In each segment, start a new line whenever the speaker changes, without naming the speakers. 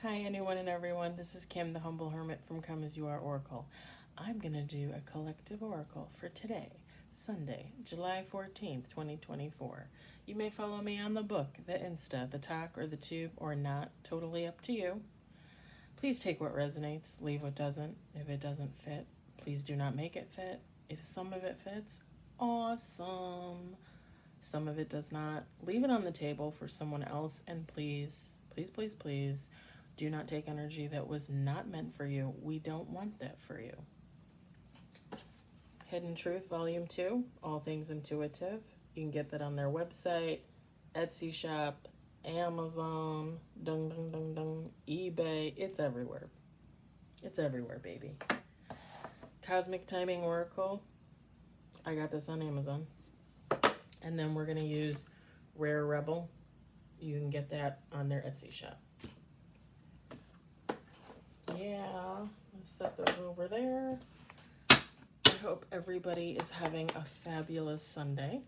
Hi, anyone and everyone. This is Kim, the Humble Hermit from Come As You Are Oracle. I'm going to do a collective oracle for today, Sunday, July 14th, 2024. You may follow me on the book, the Insta, the talk, or the tube, or not. Totally up to you. Please take what resonates, leave what doesn't. If it doesn't fit, please do not make it fit. If some of it fits, awesome. Some of it does not. Leave it on the table for someone else, and please, please, please, please, do not take energy that was not meant for you. We don't want that for you. Hidden Truth, Volume 2, All Things Intuitive. You can get that on their website, Etsy shop, Amazon, eBay. It's everywhere. It's everywhere, baby. Cosmic Timing Oracle. I got this on Amazon. And then we're going to use Rare Rebel. You can get that on their Etsy shop. Yeah, I'll set those over there. I hope everybody is having a fabulous Sunday.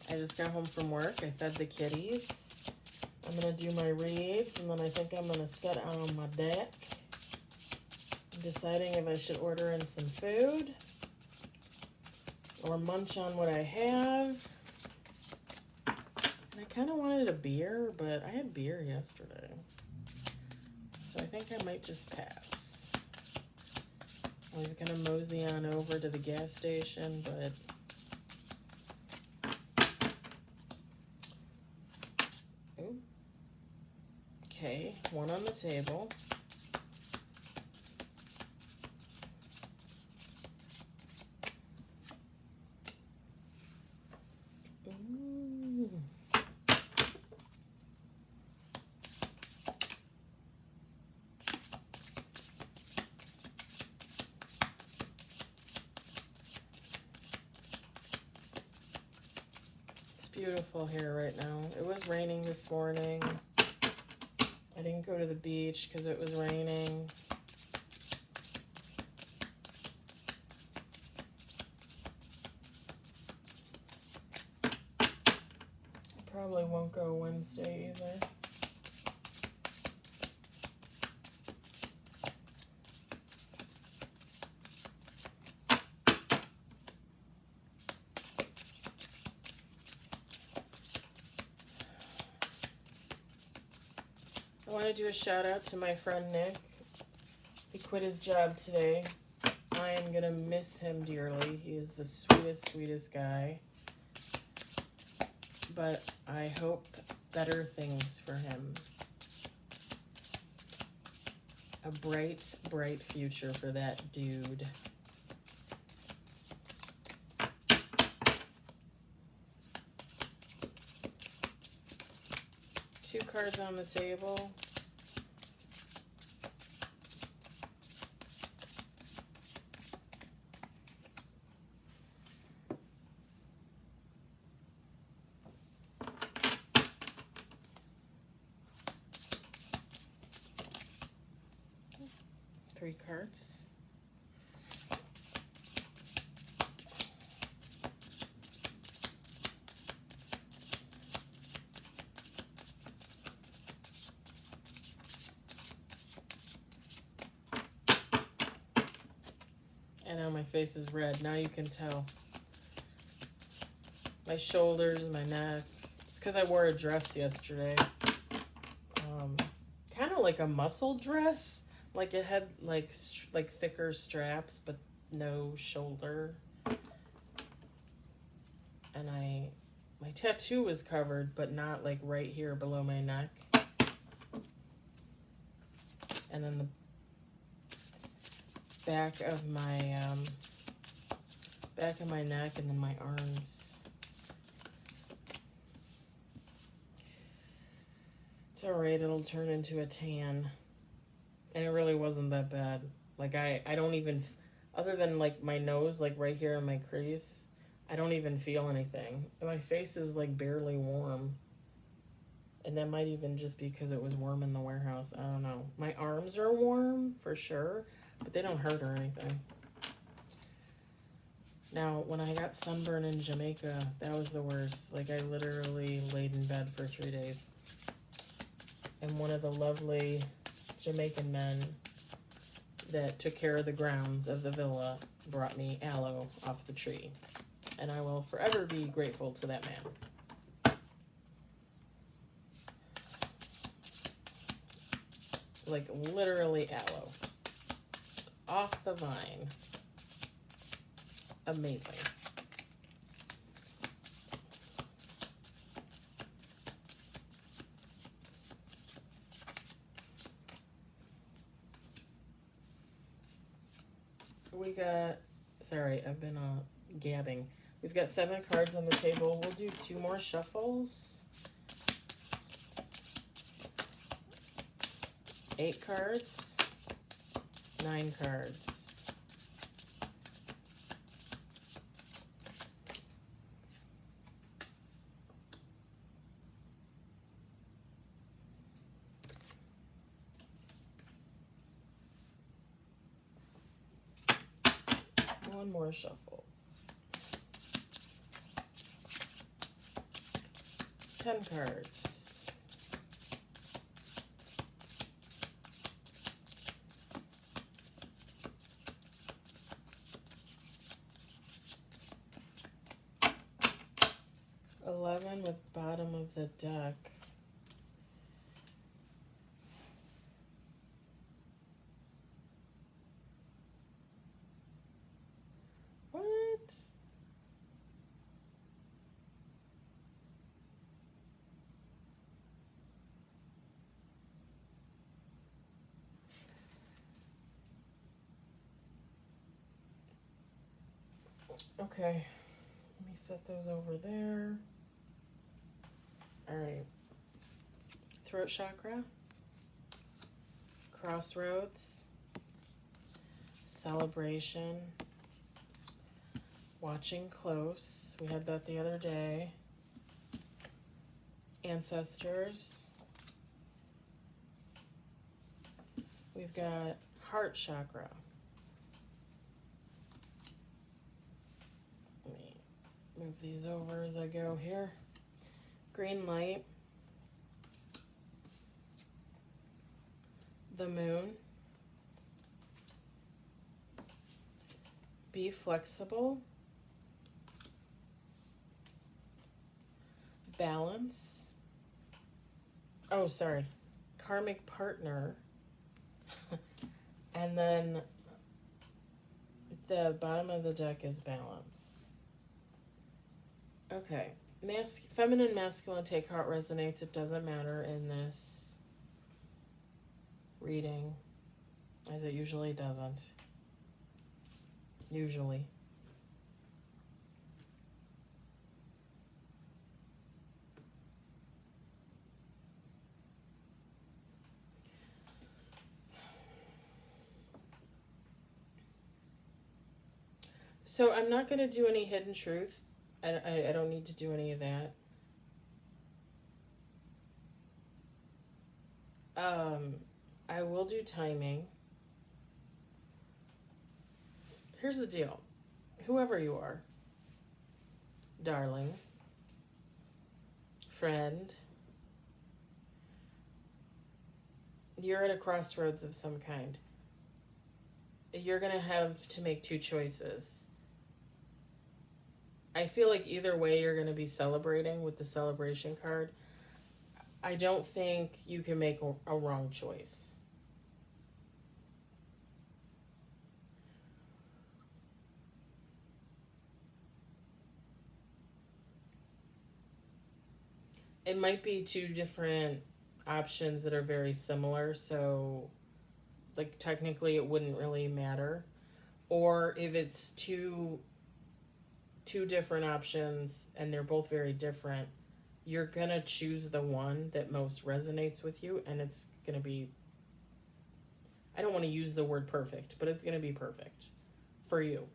I just got home from work. I fed the kitties. I'm going to do my reads, and then I think I'm going to sit out on my deck. I'm deciding if I should order in some food or munch on what I have. And I kind of wanted a beer, but I had beer yesterday. So I think I might just pass. I was going to mosey on over to the gas station, but ooh. Okay, one on the table. Ooh. Beautiful here right now. It was raining this morning. I didn't go to the beach because it was raining. I probably won't go Wednesday either. I want to do a shout out to my friend Nick. He quit his job today. I am going to miss him dearly. He is the sweetest, sweetest guy. But I hope better things for him. A bright, bright future for that dude. Two cards on the table. Three cards. I know my face is red. Now you can tell. My shoulders, my neck. It's because I wore a dress yesterday. Kind of like a muscle dress. Like it had like thicker straps, but no shoulder. And my tattoo was covered, but not like right here below my neck. And then the back of my neck, and then my arms. It's alright, it'll turn into a tan. And it really wasn't that bad. Like I don't even, other than like my nose, like right here in my crease, I don't even feel anything. And my face is like barely warm. And that might even just be because it was warm in the warehouse. I don't know. My arms are warm for sure, but they don't hurt or anything. Now, when I got sunburn in Jamaica, that was the worst. Like I literally laid in bed for 3 days. and one of the lovely Jamaican men that took care of the grounds of the villa brought me aloe off the tree. And I will forever be grateful to that man. Like literally aloe. Off the vine. Amazing. We got, sorry, I've been gabbing. We've got 7 cards on the table. We'll do 2 more shuffles. 8 cards. 9 cards. One more shuffle. 10 cards. With bottom of the deck. What? Okay, let me set those over there. All right. Throat chakra, crossroads, celebration, watching close. We had that the other day. Ancestors. We've got heart chakra. Let me move these over as I go here. Green light. The moon. Be flexible. Balance. Oh, sorry. Karmic partner. And then the bottom of the deck is balance. Okay. Feminine, masculine, take how it resonates. It doesn't matter in this reading, as it usually doesn't. Usually. So I'm not going to do any hidden truth. I don't need to do any of that. I will do timing. Here's the deal. Whoever you are, darling, friend, you're at a crossroads of some kind. You're going to have to make 2 choices. I feel like either way you're going to be celebrating with the celebration card. I don't think you can make a wrong choice. It might be 2 different options that are very similar, so like technically it wouldn't really matter. Or if it's two different options and they're both very different, you're gonna choose the one that most resonates with you, and it's gonna be, I don't want to use the word perfect, but it's gonna be perfect for you.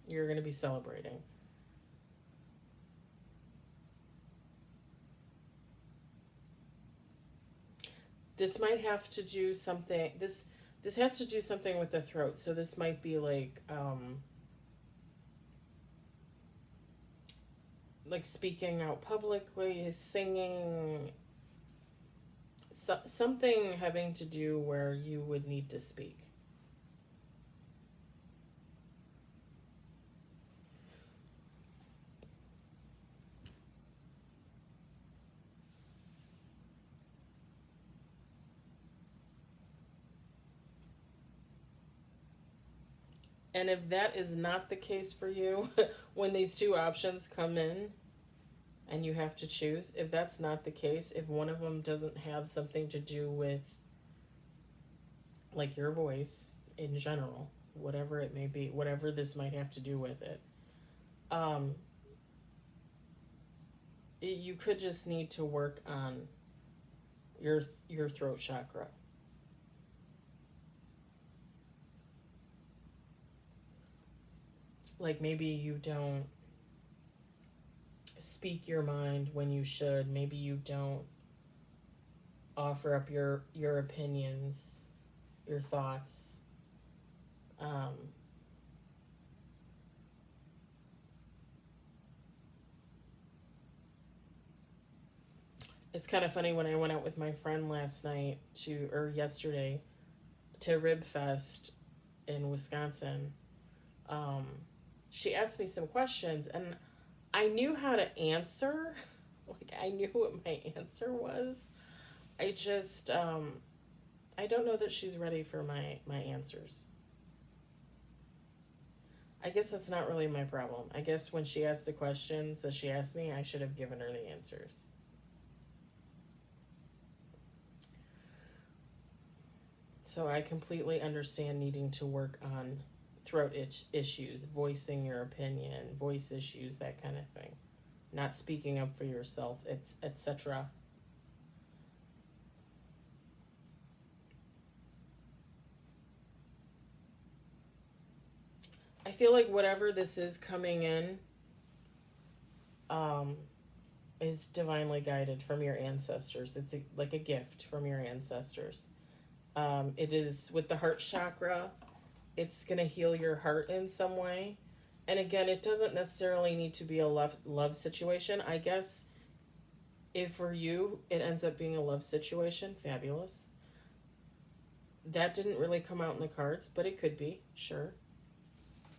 You're gonna be celebrating. This might have to do something, this has to do something with the throat, so this might be like speaking out publicly, singing something having to do where you would need to speak. And if that is not the case for you, when these two options come in and you have to choose, if that's not the case, if one of them doesn't have something to do with like your voice in general, whatever it may be, whatever this might have to do with it, um, you could just need to work on your throat chakra. Like maybe you don't speak your mind when you should. Maybe you don't offer up your opinions, your thoughts. Um, it's kind of funny when I went out with my friend yesterday to Rib Fest in Wisconsin. Um, she asked me some questions and I knew how to answer. Like I knew what my answer was. I just I don't know that she's ready for my answers. I guess that's not really my problem. I guess when she asked the questions that she asked me, I should have given her the answers. So I completely understand needing to work on throat issues, voicing your opinion, voice issues, that kind of thing. Not speaking up for yourself, etc. I feel like whatever this is coming in um, is divinely guided from your ancestors. It's like a gift from your ancestors. It is with the heart chakra. It's going to heal your heart in some way. And again, it doesn't necessarily need to be a love situation. I guess if for you it ends up being a love situation, fabulous. That didn't really come out in the cards, but it could be, sure.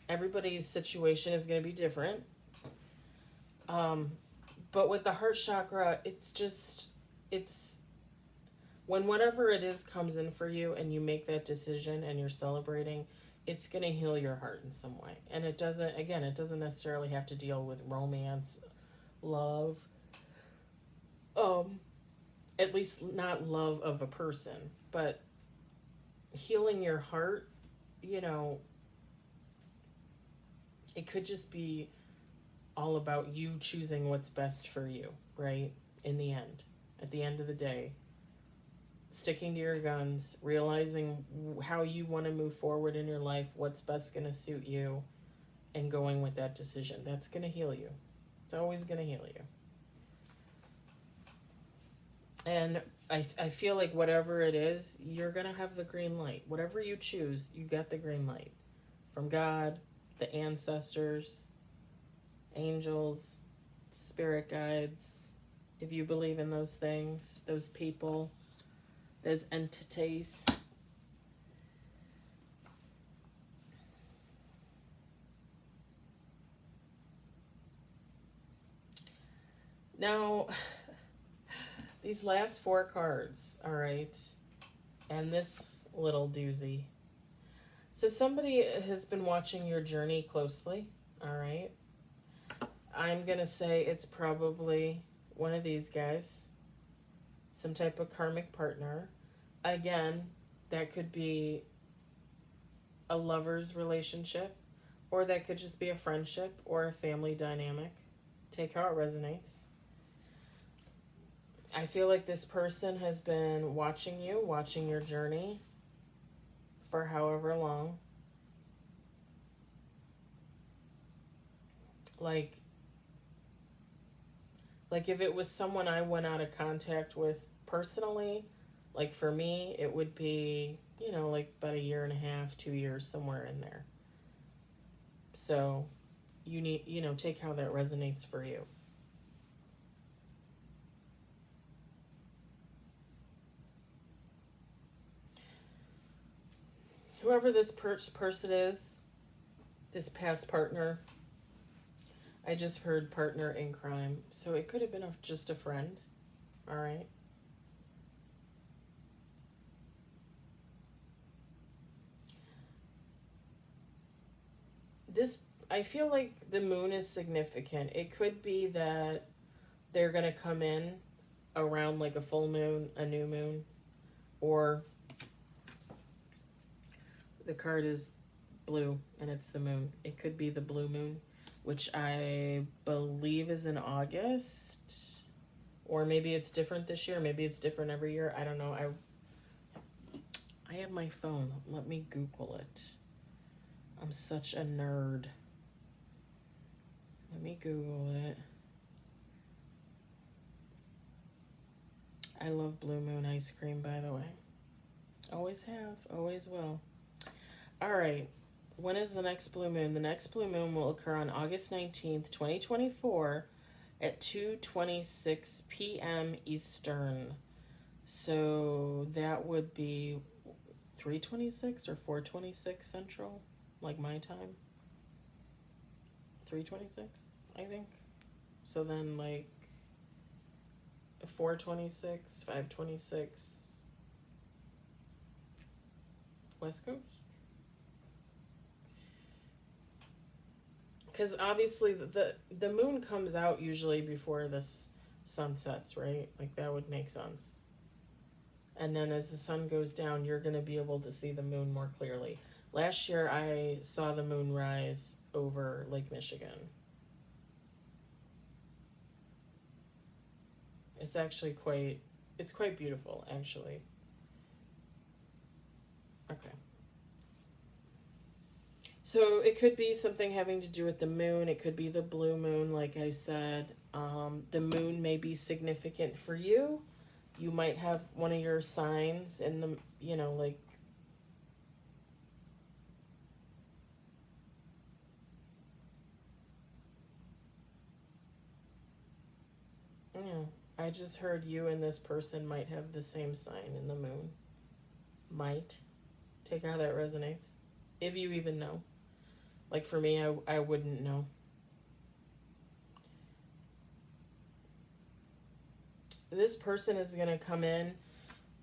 Everybody's situation is going to be different. But with the heart chakra, it's when whatever it is comes in for you and you make that decision and you're celebrating, it's going to heal your heart in some way. And it doesn't necessarily have to deal with romance, love, at least not love of a person, but healing your heart, it could just be all about you choosing what's best for you, right? At the end of the day, sticking to your guns, realizing how you want to move forward in your life, what's best going to suit you, and going with that decision. That's going to heal you. It's always going to heal you. And I feel like whatever it is, you're going to have the green light. Whatever you choose, you got the green light. From God, the ancestors, angels, spirit guides, if you believe in those things, those people, those entities. Now, these last 4 cards, all right, and this little doozy. So somebody has been watching your journey closely, all right. I'm going to say it's probably one of these guys, some type of karmic partner. Again, that could be a lover's relationship, or that could just be a friendship or a family dynamic. Take how it resonates. I feel like this person has been watching your journey for however long. Like if it was someone I went out of contact with personally, like for me, it would be, like about 1.5 years, 2 years, somewhere in there. So you need, take how that resonates for you. whoever this person is, this past partner, I just heard partner in crime. So it could have been just a friend. All right. This, I feel like the moon is significant. It could be that they're going to come in around like a full moon, a new moon, or the card is blue and it's the moon. It could be the blue moon, which I believe is in August, or maybe it's different this year. Maybe it's different every year. I don't know. I have my phone. Let me Google it. I'm such a nerd. Let me Google it. I love Blue Moon ice cream, by the way. Always have, always will. All right. When is the next blue moon? The next blue moon will occur on August 19th, 2024 at 2:26 p.m. Eastern. So that would be 3:26 or 4:26 Central, like my time. 3:26, I think. So then like 4:26, 5:26 West Coast. Because obviously the moon comes out usually before the sun sets, right? Like that would make sense. And then as the sun goes down, you're going to be able to see the moon more clearly. Last year, I saw the moon rise over Lake Michigan. It's actually it's quite beautiful, actually. Okay. So it could be something having to do with the moon. It could be the blue moon, like I said. The moon may be significant for you. You might have one of your signs in the, like, yeah. I just heard you and this person might have the same sign in the moon. Might. Take how that resonates. If you even know. Like for me, I wouldn't know. This person is going to come in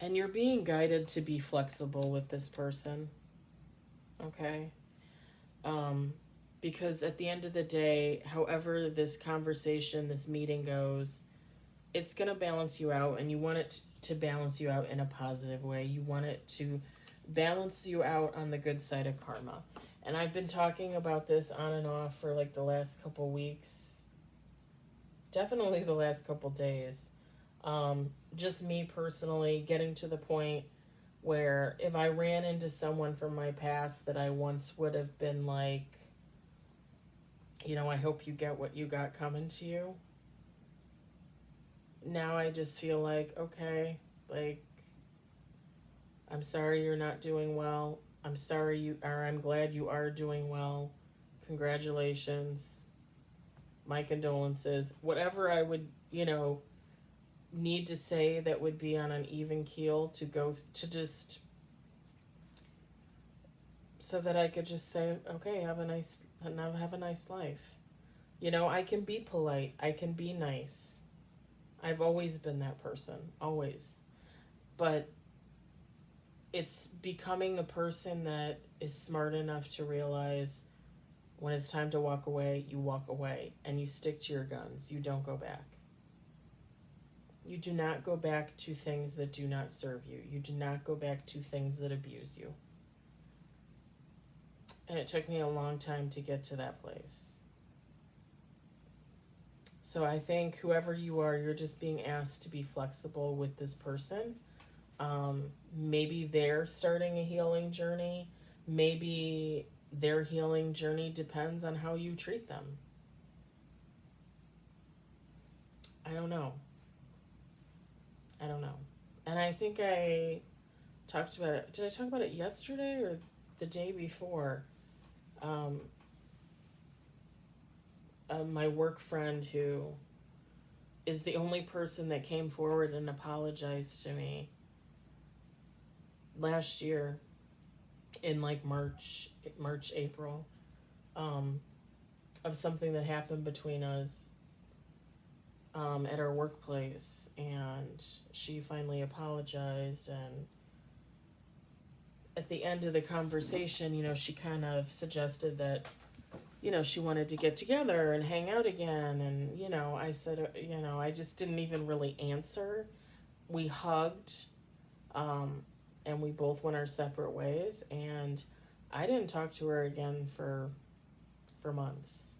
and you're being guided to be flexible with this person. Okay? Because at the end of the day, however this conversation, this meeting goes, it's going to balance you out, and you want it to balance you out in a positive way. You want it to balance you out on the good side of karma. And I've been talking about this on and off for like the last couple weeks. Definitely the last couple days. Just me personally getting to the point where if I ran into someone from my past that I once would have been like, I hope you get what you got coming to you. Now I just feel like, okay, like, I'm sorry you're not doing well. I'm glad you are doing well. Congratulations. My condolences. Whatever I would, need to say that would be on an even keel to go to just so that I could just say, okay, have a nice life. I can be polite. I can be nice. I've always been that person. Always. But it's becoming the person that is smart enough to realize when it's time to walk away, you walk away and you stick to your guns. You don't go back. You do not go back to things that do not serve you. You do not go back to things that abuse you. And it took me a long time to get to that place. So I think whoever you are, you're just being asked to be flexible with this person. Maybe they're starting a healing journey. Maybe their healing journey depends on how you treat them. I don't know. And I think I talked about it. Did I talk about it yesterday or the day before? My work friend who is the only person that came forward and apologized to me last year. in like April, um, of something that happened between us at our workplace, and she finally apologized. And at the end of the conversation, she kind of suggested that, she wanted to get together and hang out again. And, I said, I just didn't even really answer. We hugged, and we both went our separate ways. And I didn't talk to her again for months.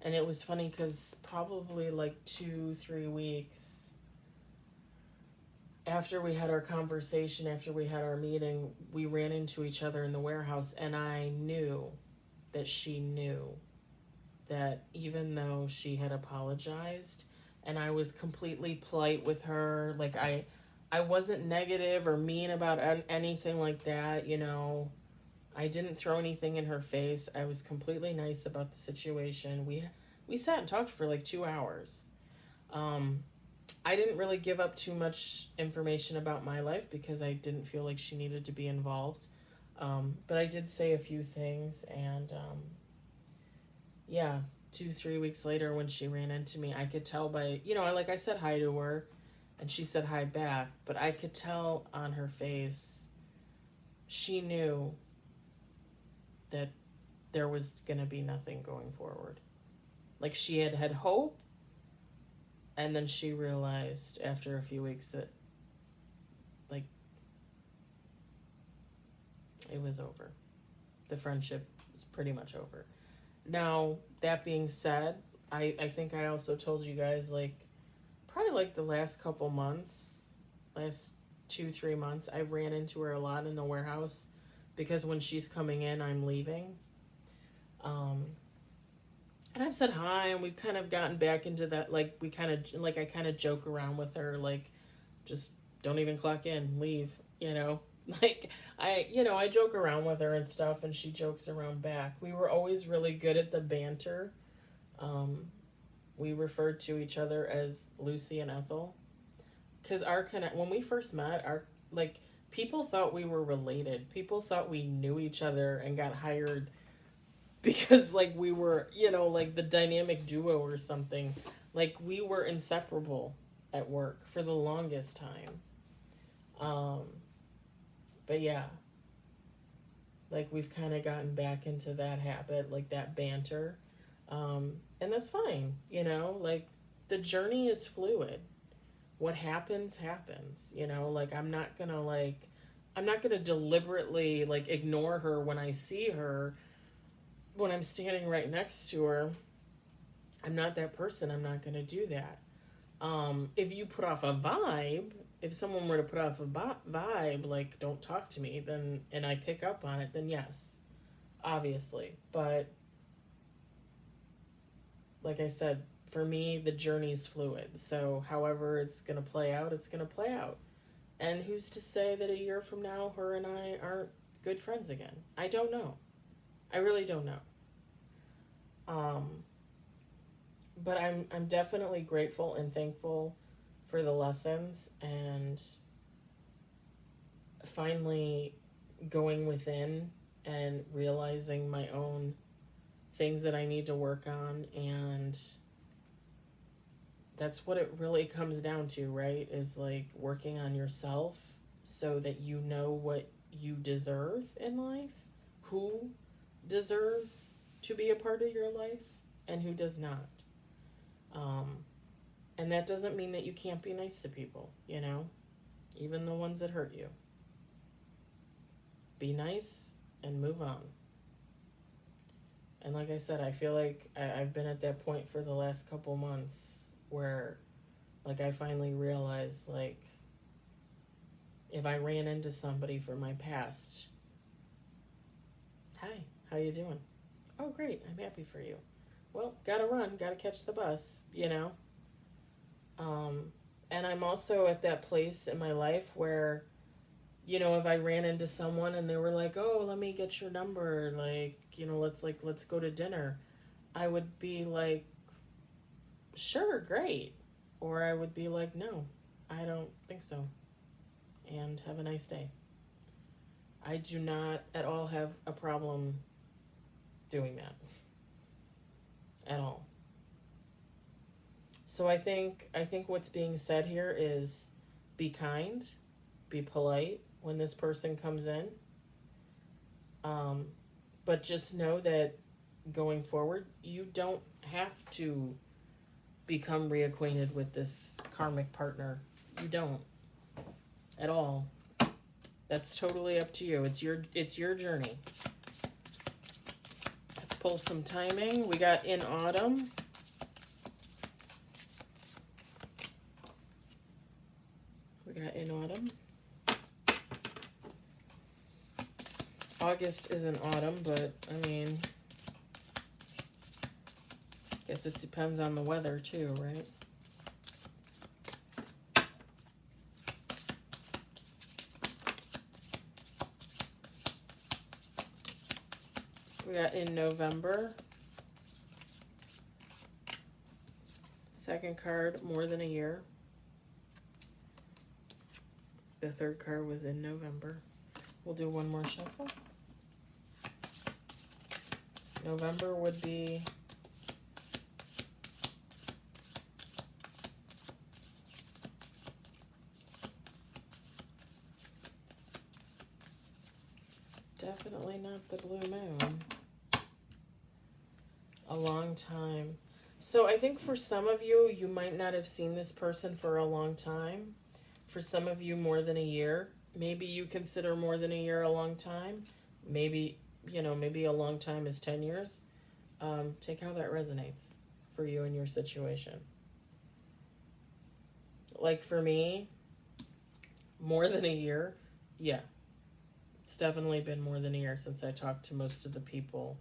And it was funny because probably like 2-3 weeks after we had our conversation, after we had our meeting, we ran into each other in the warehouse, and I knew that she knew that even though she had apologized and I was completely polite with her, like I wasn't negative or mean about anything like that, I didn't throw anything in her face. I was completely nice about the situation. We sat and talked for like 2 hours. I didn't really give up too much information about my life because I didn't feel like she needed to be involved. But I did say a few things, and yeah, 2-3 weeks later when she ran into me, I could tell by, like I said hi to her, and she said hi back, but I could tell on her face she knew that there was going to be nothing going forward. Like she had hope, and then she realized after a few weeks that, like, it was over. The friendship was pretty much over. Now, that being said, I think I also told you guys, like, probably like the last couple months, last 2-3 months, I ran into her a lot in the warehouse because when she's coming in, I'm leaving. And I've said hi, and we've kind of gotten back into that, like, I kind of joke around with her, like, just don't even clock in, leave, Like, I joke around with her and stuff, and she jokes around back. We were always really good at the banter. We referred to each other as Lucy and Ethel. Because when we first met, people thought we were related. People thought we knew each other and got hired because, like, we were, like the dynamic duo or something. Like, we were inseparable at work for the longest time. But yeah, like, we've kind of gotten back into that habit, like that banter. And that's fine, like, the journey is fluid. What happens, happens, like, I'm not gonna deliberately, like, ignore her when I see her, when I'm standing right next to her. I'm not that person. I'm not gonna do that. If you put off a vibe, if someone were to put off a vibe, like, don't talk to me, then, and I pick up on it, then yes, obviously. But like I said, for me, the journey's fluid. So however it's going to play out, it's going to play out. And who's to say that a year from now, her and I aren't good friends again? I don't know. I really don't know. But I'm definitely grateful and thankful for the lessons, and finally going within and realizing my own things that I need to work on. And that's what it really comes down to, right? Is like working on yourself so that you know what you deserve in life, who deserves to be a part of your life, and who does not. And that doesn't mean that you can't be nice to people, even the ones that hurt you. Be nice and move on. And like I said, I feel like I've been at that point for the last couple months where, like, I finally realized, like, if I ran into somebody from my past, hi, how you doing? Oh, great, I'm happy for you. Well, gotta run, gotta catch the bus, And I'm also at that place in my life where, if I ran into someone and they were like, oh, let me get your number, like, let's go to dinner, I would be like, sure, great. Or I would be like, no, I don't think so. And have a nice day. I do not at all have a problem doing that. At all. So I think what's being said here is be kind, be polite when this person comes in. Um, but just know that going forward, you don't have to become reacquainted with this karmic partner. You don't at all. That's totally up to you. It's your journey. Let's pull some timing. We got in autumn. We got in autumn. August isn't autumn, but I mean, guess it depends on the weather too, right? We got in November. Second card, more than a year. The third card was in November. We'll do one more shuffle. November would be definitely not the blue moon. A long time. So I think for some of you, you might not have seen this person for a long time. For some of you, more than a year. Maybe you consider more than a year a long time. Maybe maybe a long time is 10 years. Take how that resonates for you and your situation. Like for me, more than a year, yeah. It's definitely been more than a year since I talked to most of the people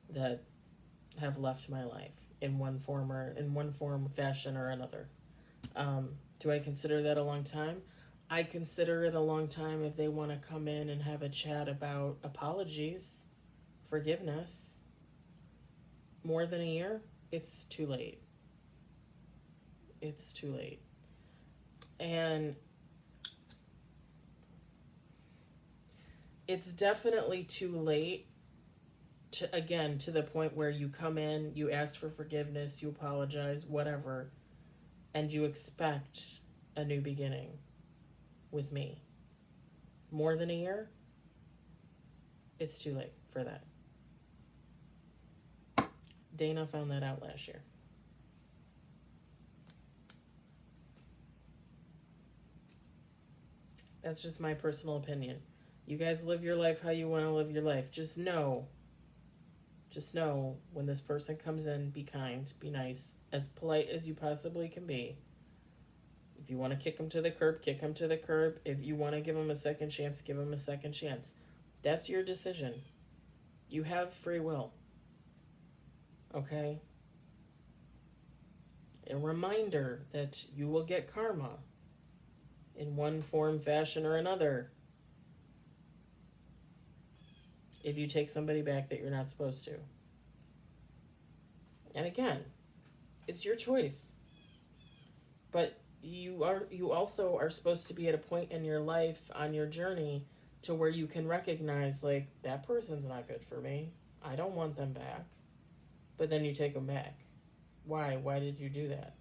that have left my life in one form, fashion, or another. Do I consider that a long time? I consider it a long time if they want to come in and have a chat about apologies, forgiveness. More than a year, it's too late. It's too late. And it's definitely too late to the point where you come in, you ask for forgiveness, you apologize, whatever, and you expect a new beginning with me. More than a year, it's too late for that. Dana found that out last year. That's just my personal opinion. You guys live your life how you want to live your life. Just know when this person comes in, be kind, be nice, as polite as you possibly can be. If you want to kick them to the curb, kick them to the curb. If you want to give them a second chance, give them a second chance. That's your decision. You have free will. Okay? A reminder that you will get karma in one form, fashion, or another if you take somebody back that you're not supposed to. And again, it's your choice. But you also are supposed to be at a point in your life on your journey to where you can recognize, like, that person's not good for me. I don't want them back. But then you take them back. Why? Why did you do that?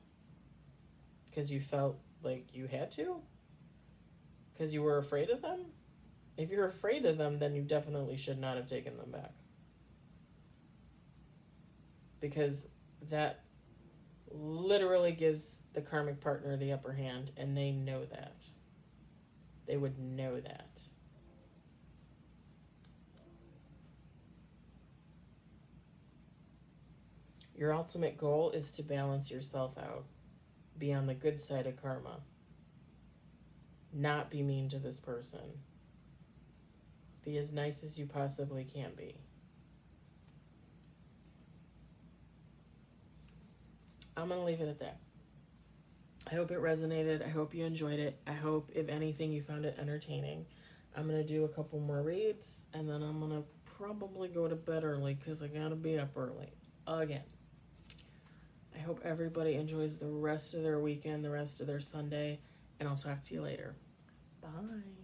Because you felt like you had to? Because you were afraid of them? If you're afraid of them, then you definitely should not have taken them back. Because that literally gives the karmic partner the upper hand, and they know that. They would know that. Your ultimate goal is to balance yourself out. Be on the good side of karma. Not be mean to this person. Be as nice as you possibly can be. I'm going to leave it at that. I hope it resonated. I hope you enjoyed it. I hope, if anything, you found it entertaining. I'm going to do a couple more reads, and then I'm going to probably go to bed early because I got to be up early again. I hope everybody enjoys the rest of their weekend, the rest of their Sunday, and I'll talk to you later. Bye.